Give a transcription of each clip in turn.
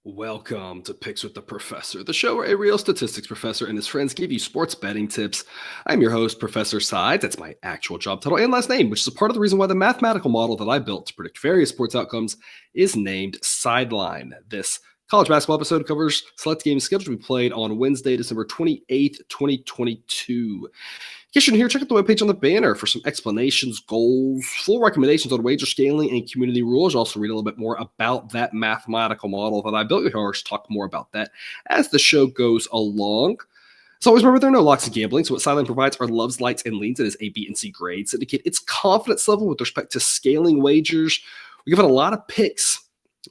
Welcome to Picks with the Professor, the show where a real statistics professor and his friends give you sports betting tips. I'm your host, Professor Sides. That's my actual job title and last name, which is a part of the reason why the mathematical model that I built to predict various sports outcomes is named Sideline. This college basketball episode covers select games scheduled to be played on Wednesday, December 28th, 2022. In case you're here, check out the webpage on the banner for some explanations, goals, full recommendations on wager scaling and community rules. You'll also read a little bit more about that mathematical model that I built. You'll talk more about that as the show goes along. As always, remember there are no locks of gambling, so what Sideline provides are loves, lights, and leads. It is A, B, and C grades that indicate its confidence level with respect to scaling wagers. We give it a lot of picks,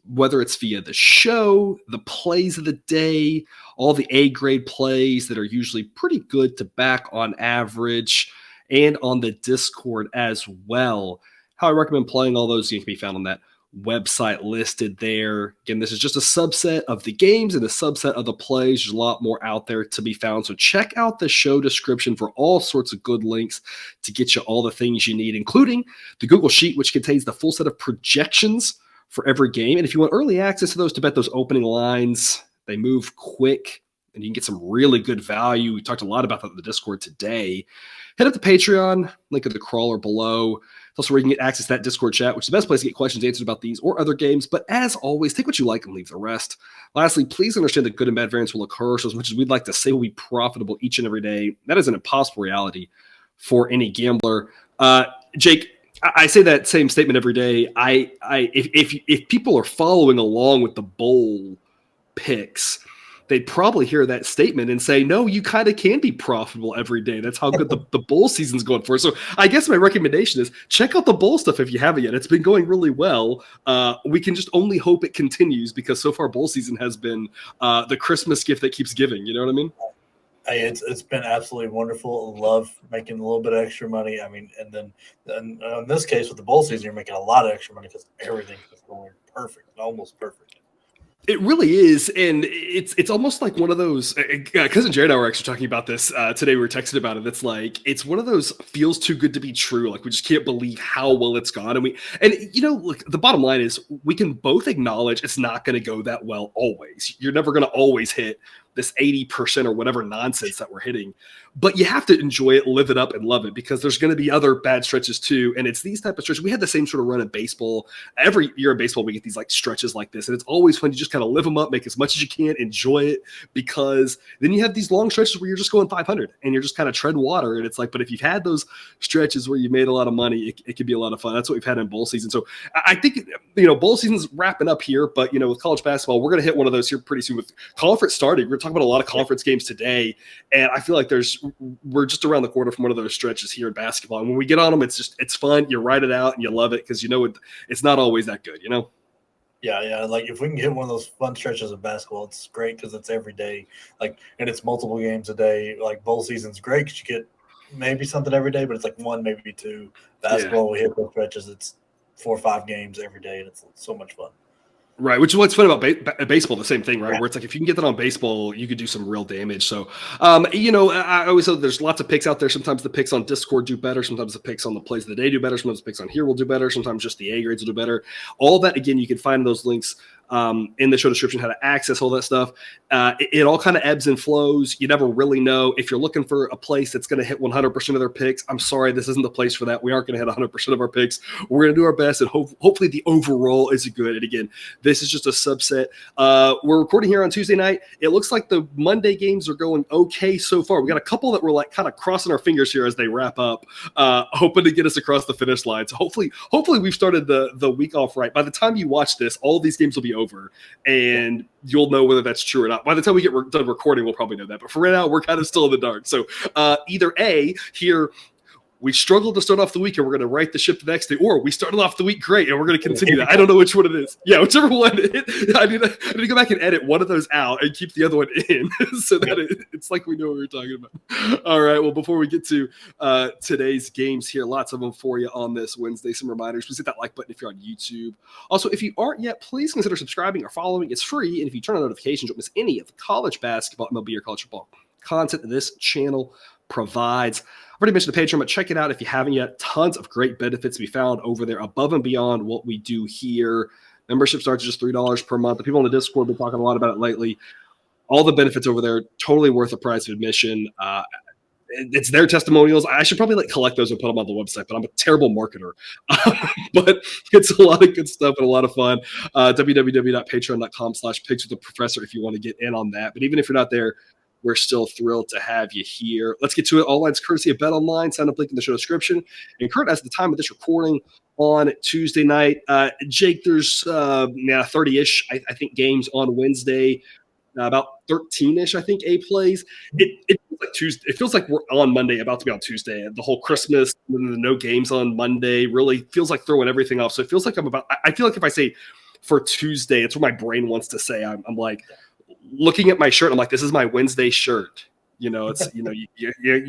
whether it's via the show, the plays of the day, all the A grade plays that are usually pretty good to back on average, and on the Discord as well. How I recommend playing all those can be found on that website listed there. Again, this is just a subset of the games and a subset of the plays. There's a lot more out there to be found. So check out the show description for all sorts of good links to get you all the things you need, including the Google Sheet, which contains the full set of projections for every game. And if you want early access to those to bet those opening lines, they move quick and you can get some really good value. We talked a lot about that in the Discord today. Head up to Patreon, link in the crawler below. It's also where you can get access to that Discord chat, which is the best place to get questions answered about these or other games. But as always, take what you like and leave the rest. Lastly, please understand that good and bad variance will occur. So as much as we'd like to say we'll be profitable each and every day, that is an impossible reality for any gambler. Jake, I say that same statement every day. If people are following along with the bowl picks, they'd probably hear that statement and say, no, you kind of can be profitable every day. That's how good the bowl season's going for. So I guess my recommendation is check out the bowl stuff if you haven't yet. It's been going really well. We can just only hope it continues because so far bowl season has been the Christmas gift that keeps giving. You know what I mean? Hey, it's been absolutely wonderful. Love making a little bit of extra money. I mean, and then in this case with the bowl season, you're making a lot of extra money because everything is going perfect, almost perfect. It really is, and it's almost like one of those. Cousin Jared and I were actually talking about this today. We were texting about it. It's like it's one of those feels too good to be true. Like we just can't believe how well it's gone. And look, the bottom line is we can both acknowledge it's not going to go that well always. You're never going to always hit this 80% or whatever nonsense that we're hitting, but you have to enjoy it, live it up, and love it because there's going to be other bad stretches too. And it's these type of stretches. We had the same sort of run in baseball. Every year in baseball, we get these like stretches like this, and it's always fun to just kind of live them up, make as much as you can, enjoy it, because then you have these long stretches where you're just going 500 and you're just kind of treading water. And it's like, but if you've had those stretches where you made a lot of money, it can be a lot of fun. That's what we've had in bowl season. So I think, bowl season's wrapping up here, but with college basketball, we're going to hit one of those here pretty soon with conference starting. We're talking about a lot of conference games today, and I feel like we're just around the corner from one of those stretches here in basketball. And when we get on them, it's fun. You write it out and you love it because it's not always that good, Yeah. Like if we can get one of those fun stretches of basketball, it's great because it's every day. Like, and it's multiple games a day. Like bowl season's great because you get maybe something every day, but it's like one, maybe two. Basketball, we hit those stretches. It's 4 or 5 games every day, and it's so much fun. Right, which is what's fun about baseball, the same thing, right? Where it's like if you can get that on baseball, you could do some real damage. So, I always say there's lots of picks out there. Sometimes the picks on Discord do better. Sometimes the picks on the plays of the day do better. Sometimes the picks on here will do better. Sometimes just the A grades will do better. All that, again, you can find those links in the show description, how to access all that stuff. It all kind of ebbs and flows. You never really know. If you're looking for a place that's going to hit 100% of their picks, I'm sorry, this isn't the place for that. We aren't going to hit 100% of our picks. We're going to do our best, and hopefully the overall is good. And again, this is just a subset. We're recording here on Tuesday night. It looks like the Monday games are going okay so far. We got a couple that we're like kind of crossing our fingers here as they wrap up, hoping to get us across the finish line. So hopefully we've started the week off right. By the time you watch this, all these games will be over, and you'll know whether that's true or not. By the time we get done recording, we'll probably know that. But for right now, we're kind of still in the dark. So either A, here, we struggled to start off the week and we're going to right the ship the next day, or we started off the week great and we're going to continue that. I don't know which one it is. Yeah, whichever one. I need to go back and edit one of those out and keep the other one in so that it's like we know what we're talking about. All right, well, before we get to today's games here, lots of them for you on this Wednesday. Some reminders. Please hit that like button if you're on YouTube. Also, if you aren't yet, please consider subscribing or following. It's free, and if you turn on notifications, you won't miss any of the college basketball, MLB, or college football content that this channel provides. I've already mentioned the Patreon, but check it out if you haven't yet. Tons of great benefits to be found over there above and beyond what we do here. Membership starts at just $3 per month. The people on the Discord have been talking a lot about it lately. All the benefits over there, totally worth the price of admission. It's their testimonials. I should probably collect those and put them on the website, but I'm a terrible marketer. But it's a lot of good stuff and a lot of fun. www.patreon.com/pigswiththeprofessor if you want to get in on that. But even if you're not there, we're still thrilled to have you here. Let's get to it. All lines courtesy of Bet Online. Sign up link in the show description. And Kurt, as the time of this recording on Tuesday night, Jake, there's 30-ish, I think, games on Wednesday. About 13-ish, I think, A plays. It feels like Tuesday. It feels like we're on Monday, about to be on Tuesday. The whole Christmas, the no games on Monday, really feels like throwing everything off. So it feels like I feel like if I say for Tuesday, it's what my brain wants to say. I'm like looking at my shirt. I'm like, this is my Wednesday shirt. It's you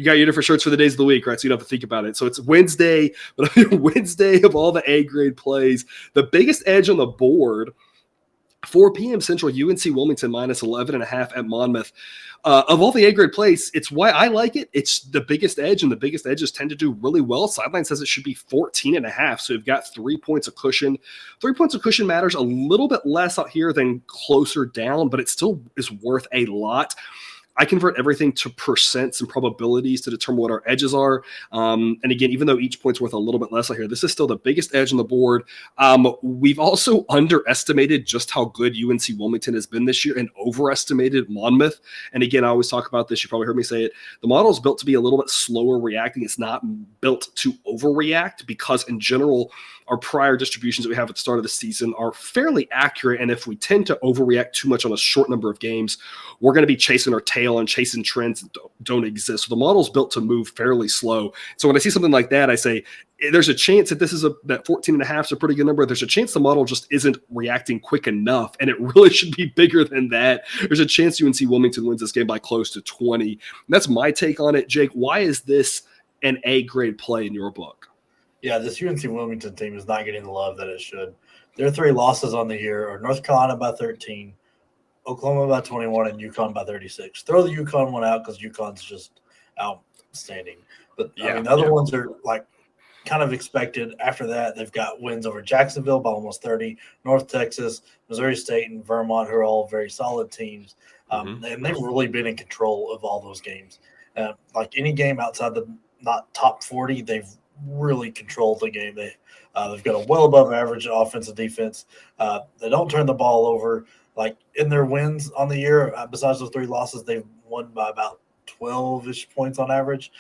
got your different shirts for the days of the week, right? So you don't have to think about it. So it's Wednesday, but Wednesday of all the A grade plays, the biggest edge on the board. 4 p.m. Central, UNC Wilmington -11.5 at Monmouth. Of all the A-grade plays, it's why I like it. It's the biggest edge, and the biggest edges tend to do really well. Sideline says it should be 14.5, so we've got 3 points of cushion. 3 points of cushion matters a little bit less out here than closer down, but it still is worth a lot. I convert everything to percents and probabilities to determine what our edges are. And again, even though each point's worth a little bit less out here, this is still the biggest edge on the board. We've also underestimated just how good UNC Wilmington has been this year and overestimated Monmouth. And again, I always talk about this. You probably heard me say it. The model is built to be a little bit slower reacting. It's not built to overreact because in general, our prior distributions that we have at the start of the season are fairly accurate. And if we tend to overreact too much on a short number of games, we're going to be chasing our tail and chasing trends that don't exist. So the model's built to move fairly slow. So when I see something like that, I say, there's a chance that that 14.5 is a pretty good number. There's a chance the model just isn't reacting quick enough, and it really should be bigger than that. There's a chance UNC Wilmington wins this game by close to 20. And that's my take on it. Jake, why is this an A-grade play in your book? Yeah, this UNC Wilmington team is not getting the love that it should. Their 3 losses on the year are North Carolina by 13, Oklahoma by 21, and UConn by 36. Throw the UConn one out because UConn's just outstanding. But I mean, the other ones are kind of expected. After that, they've got wins over Jacksonville by almost 30, North Texas, Missouri State, and Vermont, who are all very solid teams. And they've really been in control of all those games. Any game outside the not top 40, they've really controlled the game. They've got a well above average offensive defense. They don't turn the ball over. In their wins on the year, besides those 3 losses, they've won by about 12-ish points on average.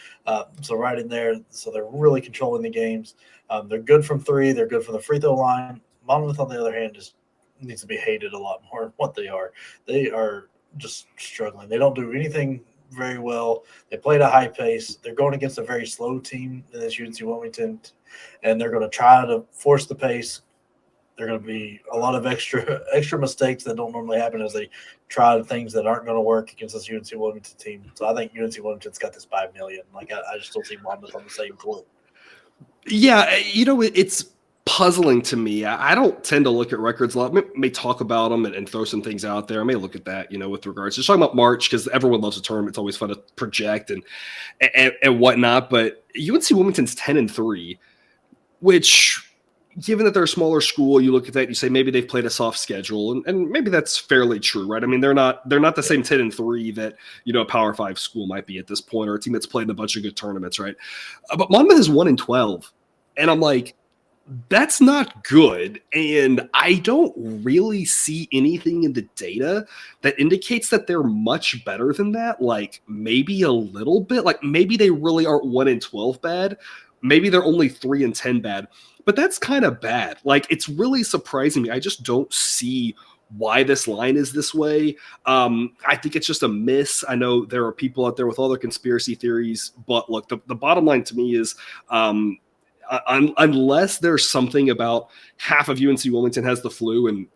So right in there. So they're really controlling the games. They're good from 3. They're good from the free throw line. Monmouth, on the other hand, just needs to be hated a lot more than what they are. They are just struggling. They don't do anything very well. They play at a high pace. They're going against a very slow team in this UNC Wilmington, and they're going to try to force the pace. There are going to be a lot of extra mistakes that don't normally happen as they try things that aren't going to work against this UNC Wilmington team. So I think UNC Wilmington's got this by $1 million. I just don't see Monmouth on the same court. Yeah, it's puzzling to me. I don't tend to look at records a lot. I may talk about them and throw some things out there. I may look at that, with regards to talking about March, because everyone loves a term. It's always fun to project and whatnot. But UNC Wilmington's 10-3, which, given that they're a smaller school, you look at that and you say maybe they've played a soft schedule, and maybe that's fairly true, right? I mean, they're not the same 10-3 that a Power 5 school might be at this point, or a team that's played in a bunch of good tournaments, right? But Monmouth is 1-12, and I'm like, that's not good. And I don't really see anything in the data that indicates that they're much better than that. Maybe a little bit. Maybe they really aren't 1-12 bad. Maybe they're only 3-10 bad. But that's kind of bad. It's really surprising me. I just don't see why this line is this way. I think it's just a miss. I know there are people out there with all their conspiracy theories, but look, the bottom line to me is unless there's something about half of UNC Wilmington has the flu and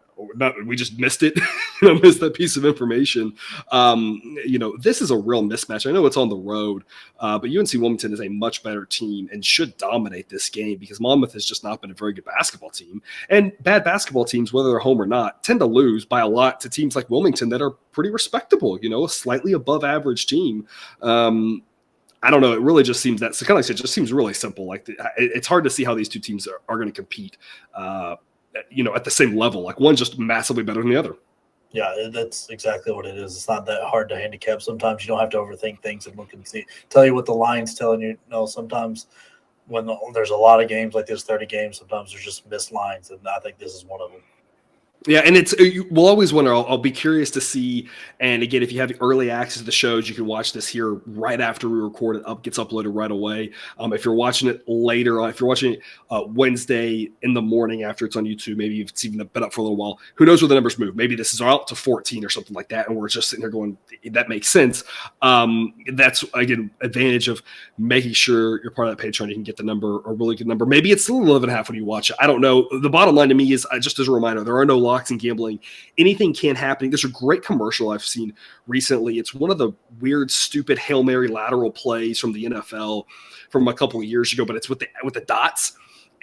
we just missed it, missed that piece of information. This is a real mismatch. I know it's on the road, but UNC Wilmington is a much better team and should dominate this game because Monmouth has just not been a very good basketball team. And bad basketball teams, whether they're home or not, tend to lose by a lot to teams like Wilmington that are pretty respectable, a slightly above average team. I don't know. It really just seems it just seems really simple. It's hard to see how these two teams are going to compete at the same level. Like one's just massively better than the other. Yeah, that's exactly what it is. It's not that hard to handicap. Sometimes you don't have to overthink things and look and see. Tell you what the line's telling you. No, sometimes when there's a lot of games like this, 30 games, sometimes there's just missed lines, and I think this is one of them. Yeah, and we'll always wonder. I'll be curious to see. And again, if you have early access to the shows, you can watch this here right after we record it. Gets uploaded right away. If you're watching it later, if you're watching it Wednesday in the morning after it's on YouTube, maybe it's even been up for a little while. Who knows where the numbers move? Maybe this is out to 14 or something like that, and we're just sitting here going, "That makes sense." That's again advantage of making sure you're part of that Patreon. You can get the number, a really good number. Maybe it's still 11.5 when you watch it. I don't know. The bottom line to me is just as a reminder, there are no locks in gambling. Anything can happen. There's a great commercial I've seen recently. It's one of the weird, stupid Hail Mary lateral plays from the NFL from a couple of years ago, but it's with the dots.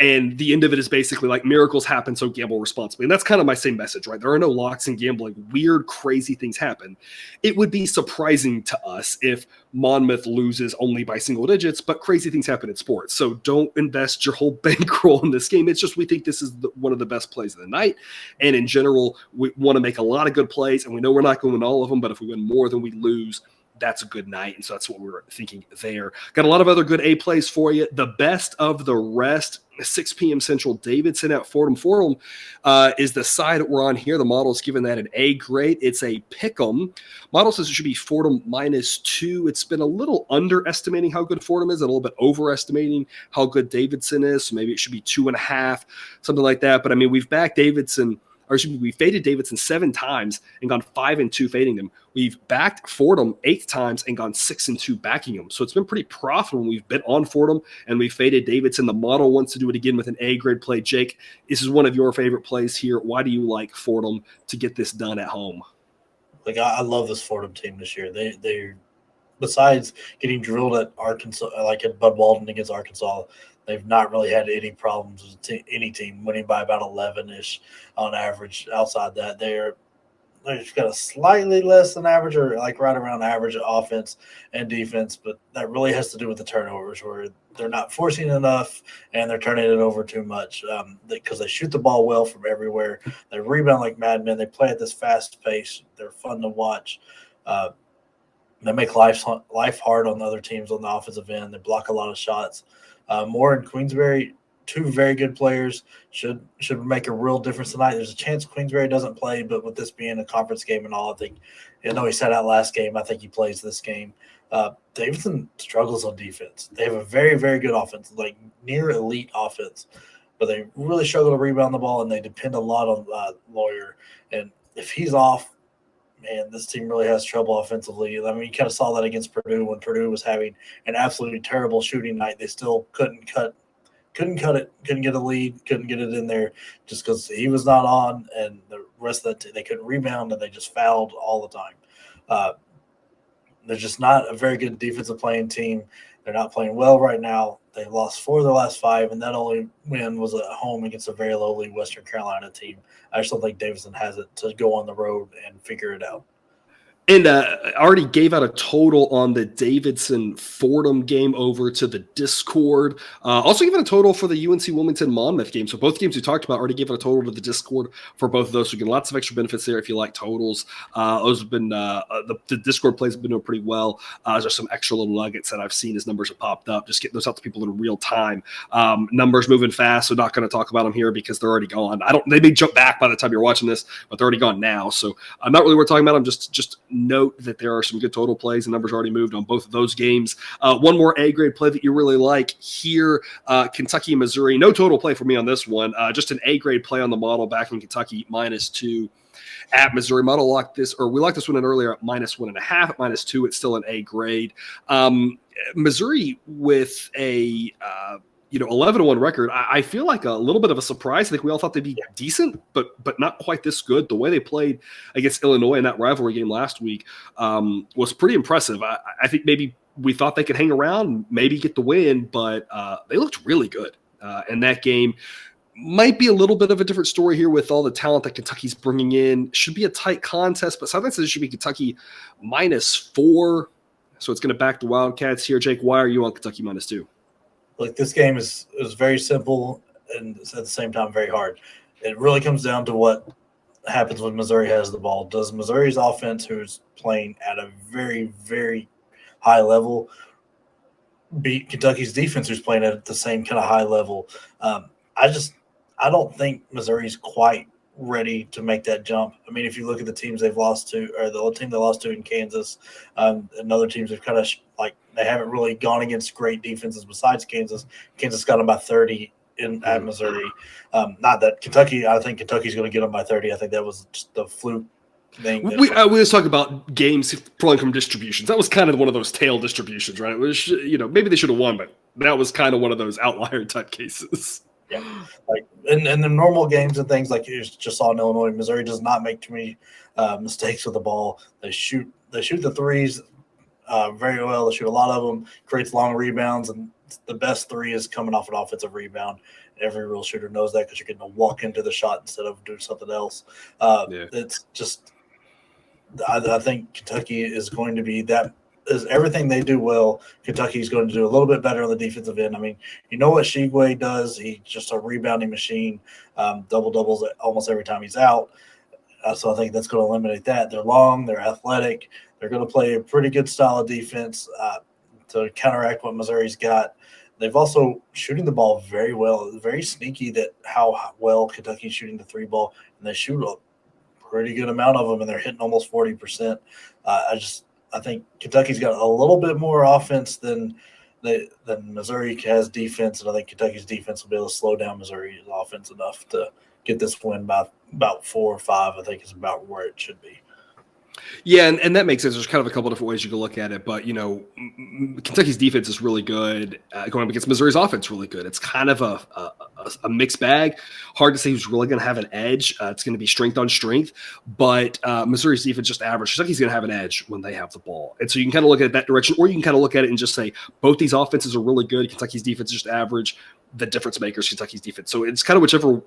And the end of it is basically like miracles happen, so gamble responsibly. And that's kind of my same message, right? There are no locks in gambling. Weird, crazy things happen. It would be surprising to us if Monmouth loses only by single digits, but crazy things happen in sports. So don't invest your whole bankroll in this game. It's just we think this is one of the best plays of the night. And in general, we want to make a lot of good plays, and we know we're not going to win all of them, but if we win more than we lose, that's a good night. And so that's what we were thinking there. Got a lot of other good A plays for you. The best of the rest, 6 p.m. Central, Davidson at Fordham. Fordham is the side that we're on here. The model's given that an A grade. It's a pick'em. Model says it should be Fordham -2. It's been a little underestimating how good Fordham is and a little bit overestimating how good Davidson is. So maybe it should be 2.5, something like that. But I mean, we've backed Davidson. We faded Davidson 7 times and gone 5-2 fading them. We've backed Fordham 8 times and gone 6-2 backing them. So it's been pretty profitable when we've bet on Fordham and we faded Davidson. The model wants to do it again with an A grade play. Jake, this is one of your favorite plays here. Why do you like Fordham to get this done at home? Like I love this Fordham team this year. They're besides getting drilled at Arkansas, like at Bud Walton against Arkansas, they've not really had any problems with any team winning by about 11-ish on average. Outside that, they've got a slightly less than average or like right around average offense and defense, but that really has to do with the turnovers where they're not forcing enough and they're turning it over too much because they shoot the ball well from everywhere. They rebound like madmen. They play at this fast pace. They're fun to watch. They make life hard on the other teams on the offensive end. They block a lot of shots. Moore and Queensberry, 2 very good players, should make a real difference tonight. There's a chance Queensberry doesn't play, but with this being a conference game and all, I think, he sat out last game. I think he plays this game. Davidson struggles on defense. They have a very, very good offense, like near elite offense, but they really struggle to rebound the ball, and they depend a lot on Lawyer. And if he's off, man, this team really has trouble offensively. I mean, you kind of saw that against Purdue when Purdue was having an absolutely terrible shooting night. They still couldn't cut it, couldn't get a lead, couldn't get it in there just because he was not on, and the rest of they couldn't rebound, and they just fouled all the time. They're just not a very good defensive playing team. They're not playing well right now. They've lost 4 of their last 5, and that only win was at home against a very lowly Western Carolina team. I just don't think Davidson has it to go on the road and figure it out. And I already gave out a total on the Davidson-Fordham game over to the Discord. Also given a total for the UNC Wilmington-Monmouth game. So both games we talked about already given a total to the Discord for both of those. So you get lots of extra benefits there if you like totals. Those have been the Discord plays have been doing pretty well. There's some extra little nuggets that I've seen as numbers have popped up. Just getting those out to people in real time. Numbers moving fast, so not going to talk about them here because they're already gone. They may jump back by the time you're watching this, but they're already gone now. So I'm not really worth talking about them. Just note that there are some good total plays and numbers already moved on both of those games. One more A grade play that you really like here, Kentucky and Missouri. No total play for me on this one. Just an A grade play on the model back in Kentucky -2 at Missouri. Model locked this, or we locked this one in earlier at -1.5 at -2. It's still an A grade. Missouri with a 11-1 record. I feel like a little bit of a surprise. I think we all thought they'd be decent, but not quite this good. The way they played against Illinois in that rivalry game last week was pretty impressive. I think maybe we thought they could hang around, maybe get the win, but they looked really good. And that game might be a little bit of a different story here with all the talent that Kentucky's bringing in. Should be a tight contest, but sometimes it should be Kentucky -4. So it's going to back the Wildcats here. Jake, why are you on Kentucky -2? Like this game is very simple and at the same time very hard. it really comes down to what happens when Missouri has the ball. Does Missouri's offense, who's playing at a very, very high level, beat Kentucky's defense, who's playing at the same kind of high level? Um, I don't think Missouri's quite ready to make that jump. I mean, if you look at the teams they've lost to, or the team they lost to in Kansas, and other teams have kind of they haven't really gone against great defenses besides Kansas. Kansas got them by 30 at Missouri. Not that Kentucky. I think Kentucky's going to get them by 30. I think that was just the fluke thing. We was talking about games flowing from distributions. That was kind of one of those tail distributions, right? It was, maybe they should have won, but that was kind of one of those outlier type cases. Yeah, like in the normal games and things like you just saw in Illinois, Missouri does not make too many mistakes with the ball. They shoot the threes very well. They shoot a lot of them, creates long rebounds, and the best three is coming off an offensive rebound. Every real shooter knows that because you're getting to walk into the shot instead of doing something else. It's just I think Kentucky is going to be that. Is everything they do well, Kentucky is going to do a little bit better on the defensive end. I mean, you know what Shigwe does. He's just a rebounding machine, double-doubles almost every time he's out. So I think that's going to eliminate that. They're long, they're athletic. They're going to play a pretty good style of defense to counteract what Missouri's got. They've also shooting the ball very well. Very sneaky that how well Kentucky's shooting the three ball, and they shoot a pretty good amount of them, and they're hitting almost 40%. I think Kentucky's got a little bit more offense than Missouri has defense, and I think Kentucky's defense will be able to slow down Missouri's offense enough to get this win by about 4 or 5. I think is about where it should be. Yeah, and that makes sense. There's kind of a couple different ways you can look at it, but Kentucky's defense is really good. Going up against Missouri's offense, really good. It's kind of a mixed bag. Hard to say who's really going to have an edge. It's going to be strength on strength, but Missouri's defense just average. Kentucky's going to have an edge when they have the ball, and so you can kind of look at it that direction, or you can kind of look at it and just say both these offenses are really good. Kentucky's defense is just average. The difference makers, Kentucky's defense. So it's kind of whichever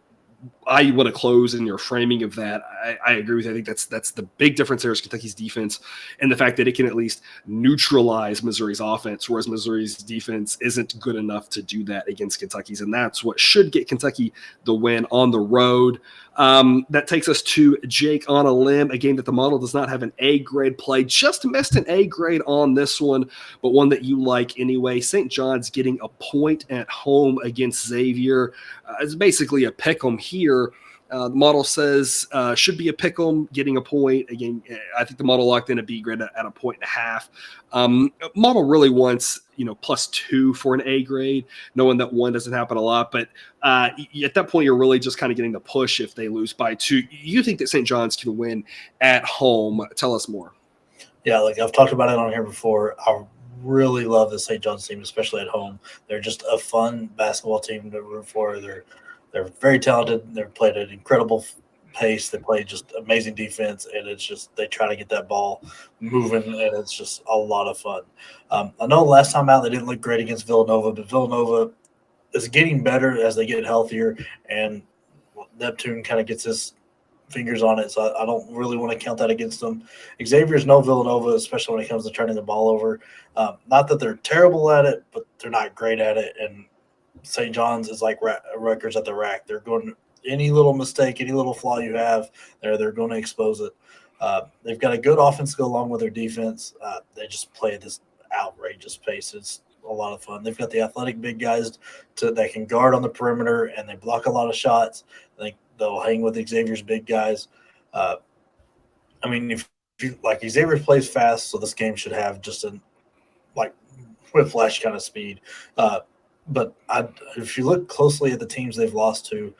I want to close in your framing of that. I agree with you. I think that's the big difference there is Kentucky's defense and the fact that it can at least neutralize Missouri's offense, whereas Missouri's defense isn't good enough to do that against Kentucky's, and that's what should get Kentucky the win on the road. That takes us to Jake on a limb, a game that the model does not have an A grade play. Just missed an A grade on this one, but one that you like anyway. St. John's getting a point at home against Xavier. It's basically a pick 'em here. The model says should be a pick 'em, getting a point. Again, I think the model locked in a B grade at a 1.5. Model really wants +2 for an A grade, knowing that 1 doesn't happen a lot. But at that point, you're really just kind of getting the push if they lose by 2. You think that St. John's can win at home? Tell us more. Yeah, like I've talked about it on here before. I really love the St. John's team, especially at home. They're just a fun basketball team to root for. They're very talented. They've played at an incredible pace. They play just amazing defense, and it's just they try to get that ball moving, and it's just a lot of fun. I know last time out they didn't look great against Villanova, but Villanova is getting better as they get healthier, and Neptune kind of gets his fingers on it, so I don't really want to count that against them. Xavier's no Villanova, especially when it comes to turning the ball over. Not that they're terrible at it, but they're not great at it, and St. John's is like Rutgers at the rack. They're going any little mistake, any little flaw you have, they're going to expose it. They've got a good offense to go along with their defense. They just play at this outrageous pace. It's a lot of fun. They've got the athletic big guys that can guard on the perimeter, and they block a lot of shots. I think they'll hang with Xavier's big guys. I mean, if you like, Xavier plays fast, so this game should have just a whiplash kind of speed. But if you look closely at the teams they've lost to,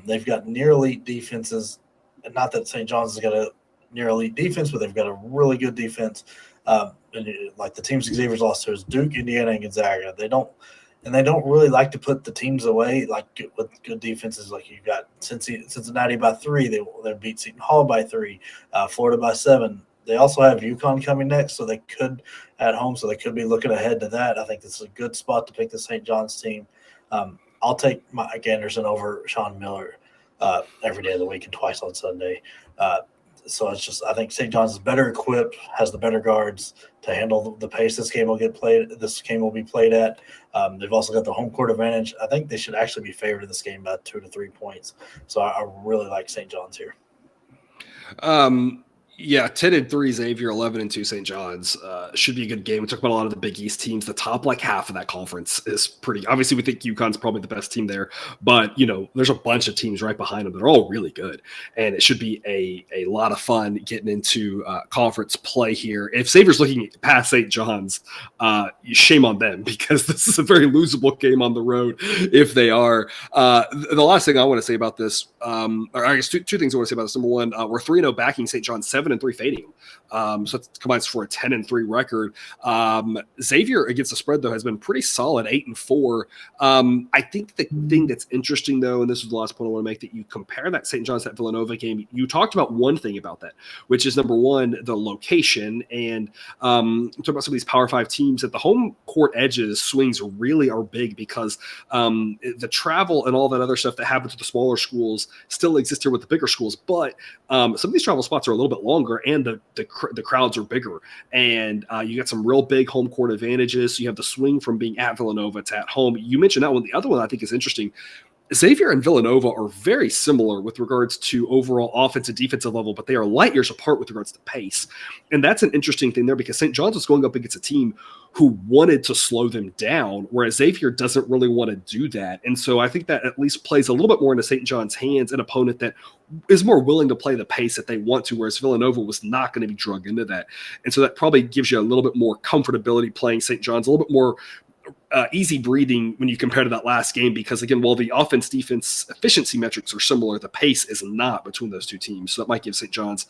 they've got near elite defenses. And not that St. John's has got a near elite defense, but they've got a really good defense. Like the teams Xavier's lost to is Duke, Indiana, and Gonzaga. They don't really like to put the teams away with good defenses. Like you got Cincinnati by 3, they beat Seton Hall by 3, Florida by 7. They also have UConn coming next, so they could at home, so they could be looking ahead to that. I think this is a good spot to pick the St. John's team. I'll take Mike Anderson over Sean Miller every day of the week and twice on Sunday. So it's just I think St. John's is better equipped, has the better guards to handle the pace this game will be played at. They've also got the home court advantage. I think they should actually be favored in this game by 2 to 3 points. So I really like St. John's here. Yeah, 10-3 Xavier, 11-2 St. John's should be a good game. We talk about a lot of the Big East teams. The top half of that conference is pretty. Obviously, we think UConn's probably the best team there, but there's a bunch of teams right behind them that are all really good, and it should be a lot of fun getting into conference play here. If Xavier's looking past St. John's, shame on them because this is a very losable game on the road if they are. The last thing I want to say about this, or I guess two things I want to say about this. Number one, we're 3-0 backing St. John's, 7-3 fading them. So it combines for a 10-3 record. Xavier against the spread, though, has been pretty solid, 8-4. I think the thing that's interesting, though, and this is the last point I want to make, that you compare that St. John's, that Villanova game, you talked about one thing about that, which is, number one, the location. And talk about some of these Power 5 teams that the home court edges swings really are big because the travel and all that other stuff that happens with the smaller schools still exists here with the bigger schools. But some of these travel spots are a little bit longer, and the crowds are bigger, and you got some real big home court advantages. So you have the swing from being at Villanova to at home. You mentioned that one. The other one I think is interesting. Xavier and Villanova are very similar with regards to overall offensive defensive level, but they are light years apart with regards to pace. And that's an interesting thing there because St. John's was going up against a team who wanted to slow them down, whereas Xavier doesn't really want to do that. And so I think that at least plays a little bit more into St. John's hands, an opponent that is more willing to play the pace that they want to, whereas Villanova was not going to be drugged into that. And so that probably gives you a little bit more comfortability playing St. John's, a little bit more easy breathing when you compare to that last game, because again, while the offense defense efficiency metrics are similar, the pace is not between those two teams. So that might give St. John's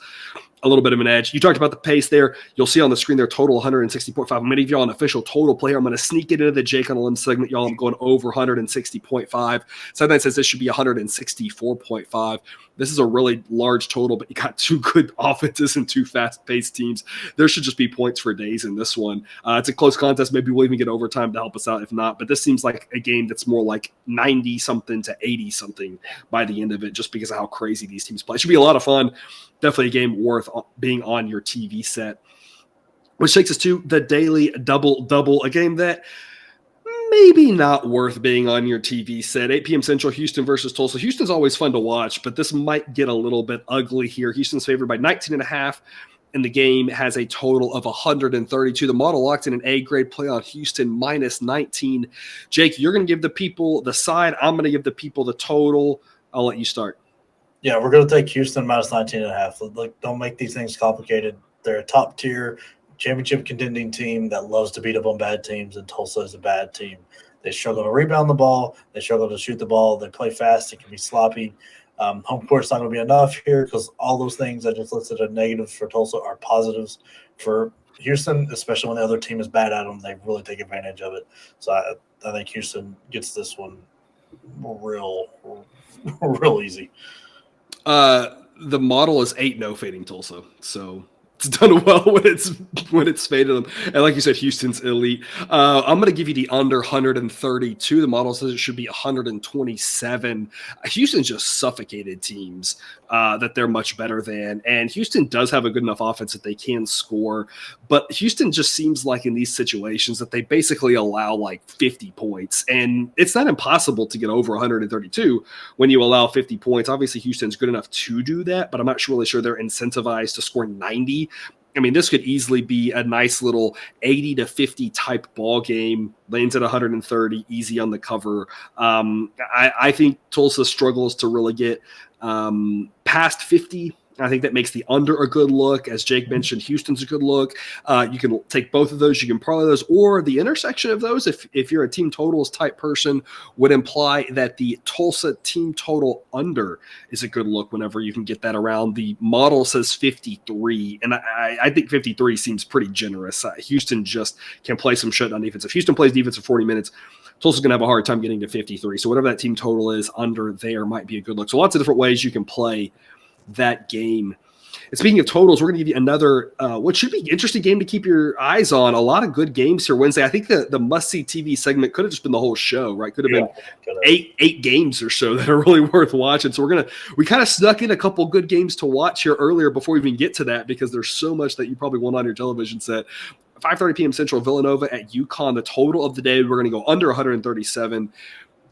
a little bit of an edge. You talked about the pace there. You'll see on the screen there, total 160.5. Many of y'all on official total player. I'm going to sneak it into the Jake on a Limb segment. Y'all, I'm going over 160.5. Sideline says this should be 164.5. This is a really large total, but you got two good offenses and two fast-paced teams. There should just be points for days in this one. It's a close contest. Maybe we'll even get overtime to help us out if not. But this seems like a game that's more like 90-something to 80-something by the end of it, just because of how crazy these teams play. It should be a lot of fun. Definitely a game worth being on your TV set. Which takes us to the daily double-double, a game that maybe not worth being on your TV set. 8 p.m. Central, Houston versus Tulsa. Houston's always fun to watch, but this might get a little bit ugly here. Houston's favored by 19.5, and the game has a total of 132. The model locked in an A-grade play on Houston minus 19. Jake, you're going to give the people the side. I'm going to give the people the total. I'll let you start. Yeah, we're going to take Houston minus 19.5. Like, don't make these things complicated. They're a top-tier championship contending team that loves to beat up on bad teams, and Tulsa is a bad team. They struggle to rebound the ball. They struggle to shoot the ball. They play fast. It can be sloppy. Home court's not going to be enough here because all those things I just listed as negatives for Tulsa are positives for Houston, especially when the other team is bad at them. They really take advantage of it. So I think Houston gets this one real easy. The model is 8-0 fading Tulsa, so it's done well when it's faded them. And like you said, Houston's elite. I'm going to give you the under 132. The model says it should be 127. Houston's just suffocated teams that they're much better than. And Houston does have a good enough offense that they can score. But Houston just seems like in these situations that they basically allow like 50 points. And it's not impossible to get over 132 when you allow 50 points. Obviously, Houston's good enough to do that, but I'm not really sure they're incentivized to score 90. I mean, this could easily be a nice little 80 to 50 type ball game. Lanes at 130, easy on the cover. I think Tulsa struggles to really get past 50. I think that makes the under a good look. As Jake mentioned, Houston's a good look. You can take both of those. You can parlay those, or the intersection of those, if you're a team totals type person, would imply that the Tulsa team total under is a good look whenever you can get that around. The model says 53, and I think 53 seems pretty generous. Houston just can play some shutdown defense. If Houston plays defense for 40 minutes, Tulsa's going to have a hard time getting to 53. So whatever that team total is, under there might be a good look. So lots of different ways you can play that game. And speaking of totals, we're going to give you another what should be an interesting game to keep your eyes on. A lot of good games here Wednesday. I think the must-see TV segment could have just been the whole show, right? Could have been eight games or so that are really worth watching. So we kind of snuck in a couple good games to watch here earlier before we even get to that, because there's so much that you probably want on your television set. 5:30 p.m. Central, Villanova at UConn. The total of the day, we're going to go under 137.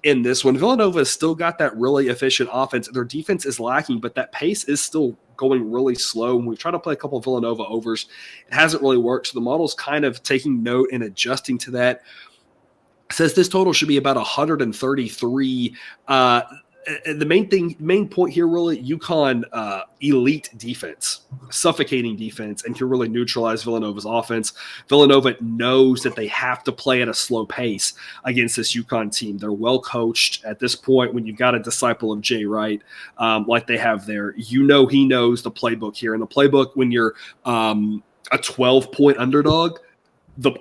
In this one, Villanova has still got that really efficient offense. Their defense is lacking, but that pace is still going really slow. When we've tried to play a couple of Villanova overs, it hasn't really worked. So the model's kind of taking note and adjusting to that. It says this total should be about 133. The main point here, really, UConn elite defense, suffocating defense, and can really neutralize Villanova's offense. Villanova knows that they have to play at a slow pace against this UConn team. They're well coached at this point. When you've got a disciple of Jay Wright like they have there, he knows the playbook here. And the playbook, when you're a 12-point underdog,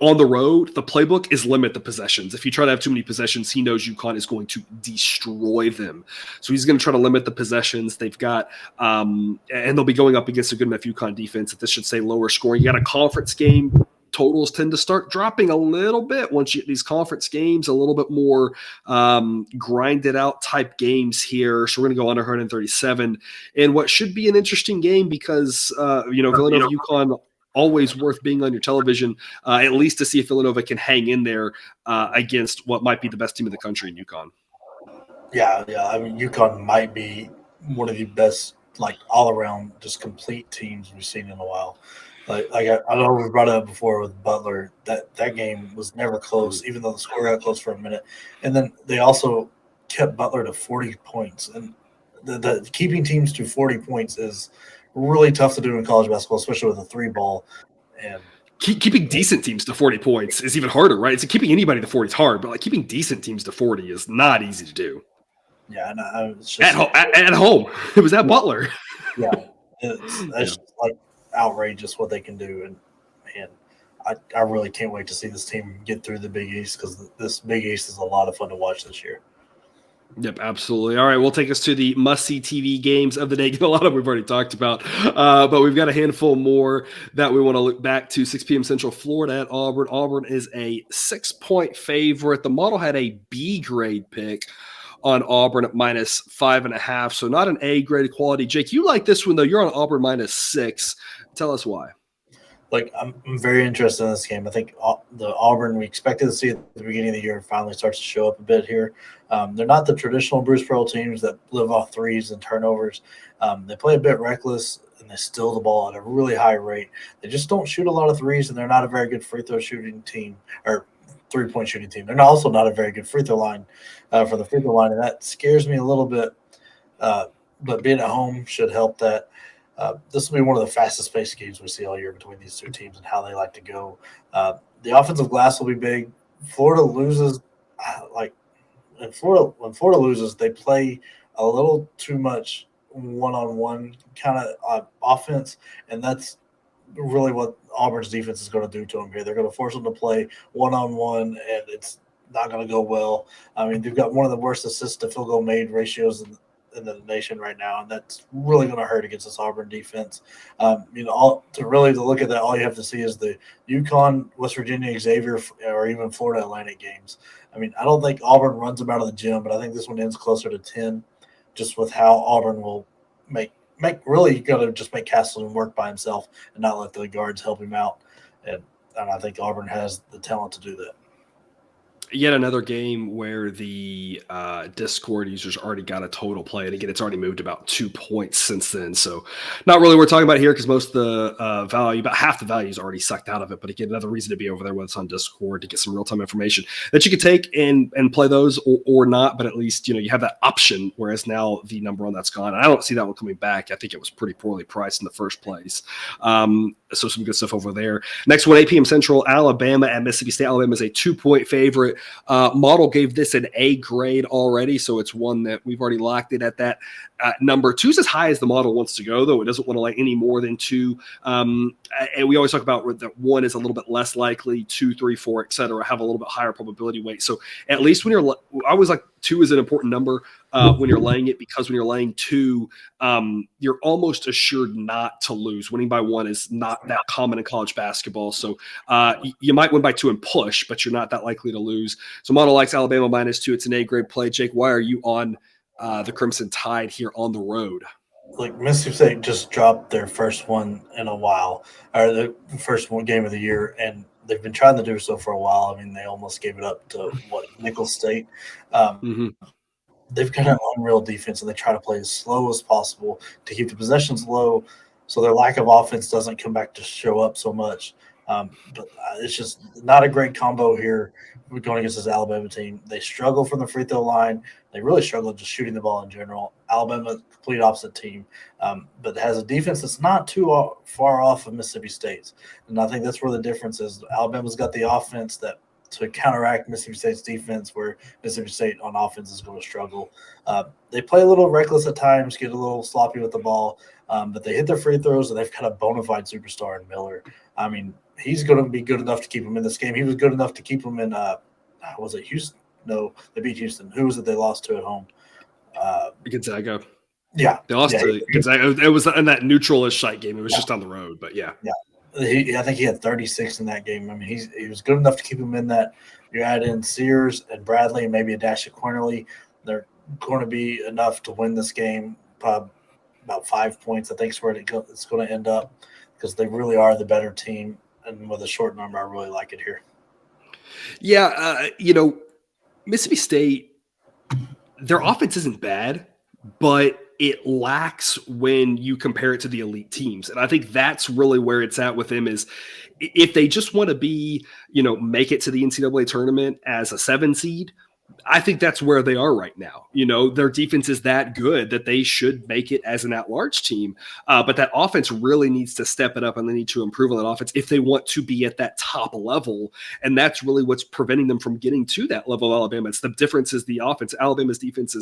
on the road, the playbook is limit the possessions. If you try to have too many possessions, he knows UConn is going to destroy them. So he's going to try to limit the possessions. They've got, and they'll be going up against a good enough UConn defense that this should say lower scoring. You got a conference game. Totals tend to start dropping a little bit once you get these conference games, a little bit more grinded out type games here. So we're going to go under 137 in what should be an interesting game because, Villanova, UConn, always worth being on your television, at least to see if Villanova can hang in there against what might be the best team in the country in UConn. Yeah. I mean, UConn might be one of the best, all-around, just complete teams we've seen in a while. I know we brought it up before with Butler. That game was never close, even though the score got close for a minute. And then they also kept Butler to 40 points. And the keeping teams to 40 points is really tough to do in college basketball, especially with a 3-ball. And keeping decent teams to 40 points is even harder, right? It's keeping anybody to 40 is hard, but keeping decent teams to 40 is not easy to do. Yeah, it's just, at home. It was at Butler. Yeah, it's outrageous what they can do, and man, I really can't wait to see this team get through the Big East, because this Big East is a lot of fun to watch this year. Yep, absolutely. All right, we'll take us to the must-see TV games of the day. A lot of we've already talked about, but we've got a handful more that we want to look back to. 6 p.m. Central, Florida at Auburn. Auburn is a 6-point favorite. The model had a B grade pick on Auburn at -5.5, so not an A grade quality. Jake, you like this one, though. You're on Auburn -6. Tell us why. I'm very interested in this game. I think the Auburn we expected to see at the beginning of the year finally starts to show up a bit here. They're not the traditional Bruce Pearl teams that live off threes and turnovers. They play a bit reckless, and they steal the ball at a really high rate. They just don't shoot a lot of threes, and they're not a very good free throw shooting team or three-point shooting team. They're also not a very good free throw line for the free throw line, and that scares me a little bit. But being at home should help that. This will be one of the fastest-paced games we see all year between these two teams and how they like to go. The offensive glass will be big. Florida loses, when Florida loses, they play a little too much one-on-one kind of offense, and that's really what Auburn's defense is going to do to them here. They're going to force them to play one-on-one, and it's not going to go well. I mean, they've got one of the worst assist to field goal made ratios in the nation right now, and that's really going to hurt against this Auburn defense. To look at that, all you have to see is the UConn, West Virginia, Xavier, or even Florida Atlantic games. I mean, I don't think Auburn runs them out of the gym, but I think this one ends closer to 10, just with how Auburn will make really got to just make Castleton work by himself and not let the guards help him out. And I think Auburn has the talent to do that. Yet another game where the Discord users already got a total play. And again, it's already moved about 2 points since then. So not really we're talking about here because most of the value, about half the value is already sucked out of it. But again, another reason to be over there with us on Discord to get some real-time information that you can take and play those or not. But at least, you have that option, whereas now the number one that's gone. I don't see that one coming back. I think it was pretty poorly priced in the first place. So some good stuff over there. Next one, 8 p.m. Central, Alabama at Mississippi State. Alabama is a 2-point favorite. Model gave this an A grade already, so it's one that we've already locked it at that number. 2's as high as the model wants to go, though. It doesn't want to like any more than 2. And we always talk about that 1 is a little bit less likely, 2, 3, 4, et cetera, have a little bit higher probability weight. So at least when I always like 2 is an important number when you're laying it, because when you're laying 2, you're almost assured not to lose. Winning by 1 is not that common in college basketball. So you might win by 2 and push, but you're not that likely to lose. So model likes Alabama -2. It's an A-grade play. Jake, why are you on the Crimson Tide here on the road? Like Mississippi State just dropped their first one in a while, or the first one game of the year, and they've been trying to do so for a while. I mean, they almost gave it up to Nicholls State. Mm-hmm. They've got an unreal defense, and they try to play as slow as possible to keep the possessions low, so their lack of offense doesn't come back to show up so much. But it's just not a great combo here. We're going against this Alabama team. They struggle from the free throw line. They really struggle just shooting the ball in general. Alabama, complete opposite team, but has a defense that's not too far off of Mississippi State's. And I think that's where the difference is. Alabama's got the offense that to counteract Mississippi State's defense, where Mississippi State on offense is going to struggle. They play a little reckless at times, get a little sloppy with the ball, but they hit their free throws, and they've got a bona fide superstar in Miller. I mean, he's going to be good enough to keep him in this game. He was good enough to keep him in was it Houston? No, they beat Houston. Who was it they lost to at home? Gonzaga. Yeah. They lost to Gonzaga. It was in that neutral-ish site game. It was just on the road, but yeah. Yeah. I think he had 36 in that game. I mean, he was good enough to keep him in that. You add in Sears and Bradley and maybe a dash of Quinterly. They're going to be enough to win this game, probably about 5 points. I think is where it's going to end up, because they really are the better team. And with a short number, I really like it here. Yeah, Mississippi State, their offense isn't bad, but it lacks when you compare it to the elite teams. And I think that's really where it's at with them, is if they just want to be, make it to the NCAA tournament as a 7 seed, I think that's where they are right now. Their defense is that good that they should make it as an at-large team. But that offense really needs to step it up, and they need to improve on that offense if they want to be at that top level. And that's really what's preventing them from getting to that level of Alabama. It's the difference is the offense. Alabama's defense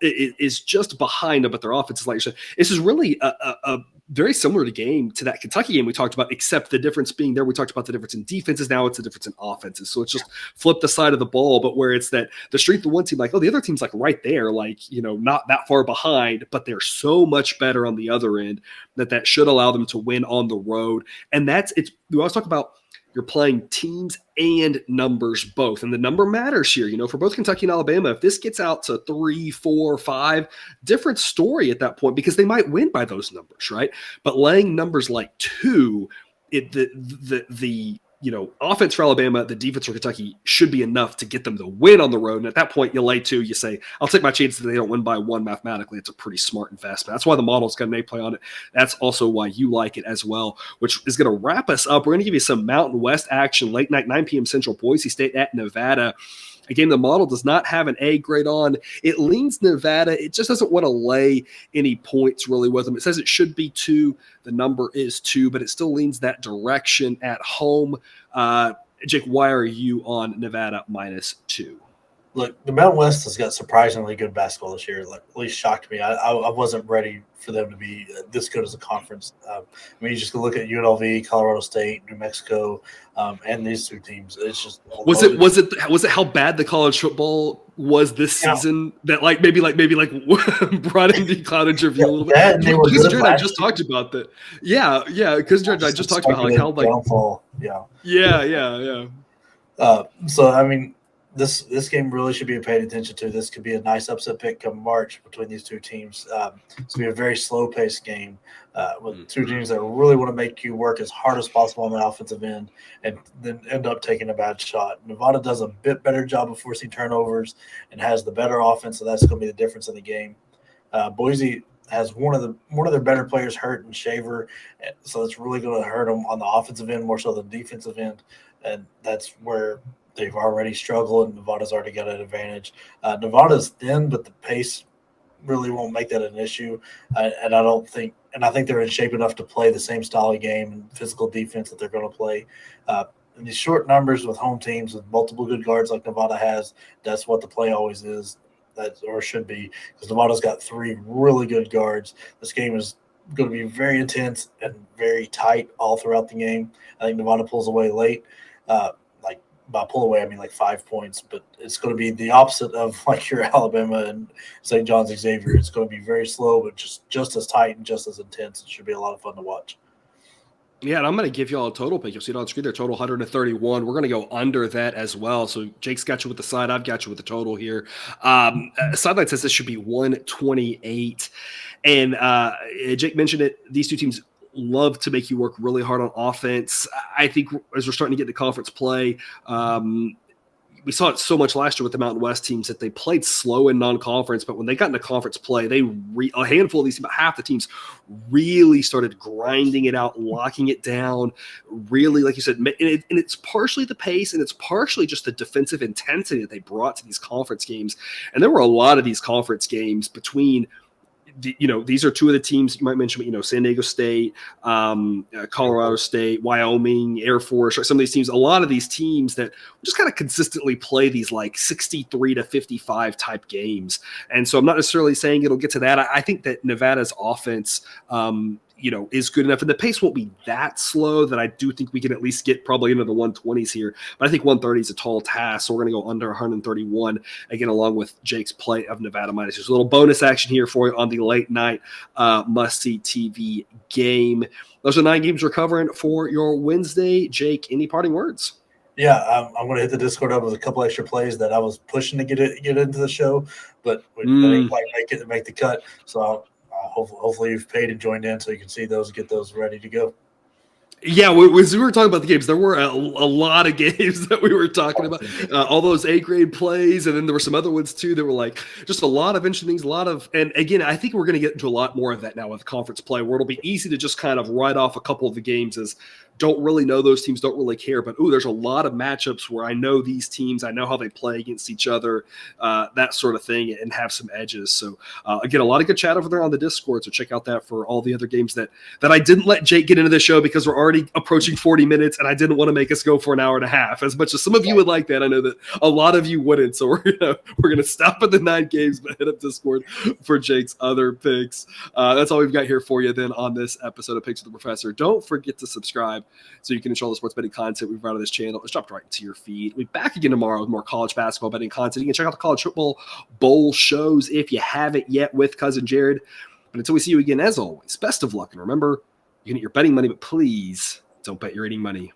is just behind them, but their offense is like you said. This is really a very similar to that Kentucky game we talked about, except the difference being there, we talked about the difference in defenses. Now it's the difference in offenses. So it's just flip the side of the ball, but where it's that the strength of one team, like, oh, the other team's like right there, like, not that far behind, but they're so much better on the other end that should allow them to win on the road. And we always talk about you're playing teams and numbers both. And the number matters here, for both Kentucky and Alabama. If this gets out to 3, 4, 5, different story at that point, because they might win by those numbers, right? But laying numbers like 2, the offense for Alabama, the defense for Kentucky should be enough to get them to win on the road. And at that point, you lay 2, you say, I'll take my chances that they don't win by 1 mathematically. It's a pretty smart investment. That's why the model's got an A play on it. That's also why you like it as well, which is going to wrap us up. We're going to give you some Mountain West action, late night, 9 p.m. Central, Boise State at Nevada. A game the model does not have an A grade on. It leans Nevada. It just doesn't want to lay any points really with them. It says it should be 2. The number is 2, but it still leans that direction at home. Jake, why are you on Nevada -2? Look, the Mountain West has got surprisingly good basketball this year. Like, at least shocked me. I wasn't ready for them to be this good as a conference. You just look at UNLV, Colorado State, New Mexico, and these 2 teams. It's just was it how bad the college football was this season that maybe brought in the clouded your view a little bit? Because Jared and I just talked about that. Yeah. Because Jared and I just talked about how downfall. Yeah. So I mean, this game really should be paid attention to. This could be a nice upset pick come March between these 2 teams. It's going to be a very slow-paced game with 2 teams that really want to make you work as hard as possible on the offensive end and then end up taking a bad shot. Nevada does a bit better job of forcing turnovers and has the better offense, so that's going to be the difference in the game. Boise has one of their better players hurt in Xavier, so it's really going to hurt them on the offensive end more so than the defensive end, and that's where – they've already struggled, and Nevada's already got an advantage. Nevada's thin, but the pace really won't make that an issue. I think they're in shape enough to play the same style of game and physical defense that they're going to play. And these short numbers with home teams with multiple good guards like Nevada has, that's what the play always is, or should be, because Nevada's got 3 really good guards. This game is going to be very intense and very tight all throughout the game. I think Nevada pulls away late. by pull away, I mean like 5 points, but it's going to be the opposite of like your Alabama and St. John's Xavier. It's going to be very slow, but just as tight and just as intense. It should be a lot of fun to watch. Yeah, and I'm going to give you all a total pick. You'll see it on the screen there, total 131. We're going to go under that as well. So Jake's got you with the side. I've got you with the total here. Sideline says this should be 128. And Jake mentioned it. These two teams love to make you work really hard on offense. I think as we're starting to get to conference play, we saw it so much last year with the Mountain West teams that they played slow in non-conference, but when they got into conference play, a handful of these, about half the teams really started grinding it out, locking it down, really, like you said, and it's partially the pace and it's partially just the defensive intensity that they brought to these conference games. And there were a lot of these conference games between these are two of the teams you might mention, San Diego State, Colorado State, Wyoming, Air Force, some of these teams, a lot of these teams that just kind of consistently play these like 63 to 55 type games. And so I'm not necessarily saying it'll get to that. I think that Nevada's offense, is good enough. And the pace won't be that slow that I do think we can at least get probably into the 120s here. But I think 130 is a tall task. So we're going to go under 131, again, along with Jake's play of Nevada minus. There's a little bonus action here for you on the late night must-see TV game. Those are 9 games we're covering for your Wednesday. Jake, any parting words? Yeah, I'm going to hit the Discord up with a couple extra plays that I was pushing to get into the show, but we didn't quite make the cut. So hopefully you've paid and joined in so you can see those, get those ready to go. Yeah, as we were talking about the games, there were a lot of games that we were talking about, all those A-grade plays, and then there were some other ones too that were like just a lot of interesting things, and again, I think we're going to get into a lot more of that now with conference play, where it'll be easy to just kind of write off a couple of the games as don't really know those teams, don't really care, but there's a lot of matchups where I know these teams, I know how they play against each other, that sort of thing, and have some edges. So again, a lot of good chat over there on the Discord, so check out that for all the other games that I didn't let Jake get into the show because we're already approaching 40 minutes, and I didn't want to make us go for an hour and a half. As much as some of you would like that, I know that a lot of you wouldn't. So we're gonna stop at the 9 games, but hit up Discord for Jake's other picks. That's all we've got here for you then on this episode of Picks with the Professor. Don't forget to subscribe so you can enjoy the sports betting content we've brought on this channel. It's dropped right into your feed. We'll be back again tomorrow with more college basketball betting content. You can check out the college football bowl shows if you haven't yet with Cousin Jared. But until we see you again, as always, best of luck. And remember, you can get your betting money, but please don't bet your eating money.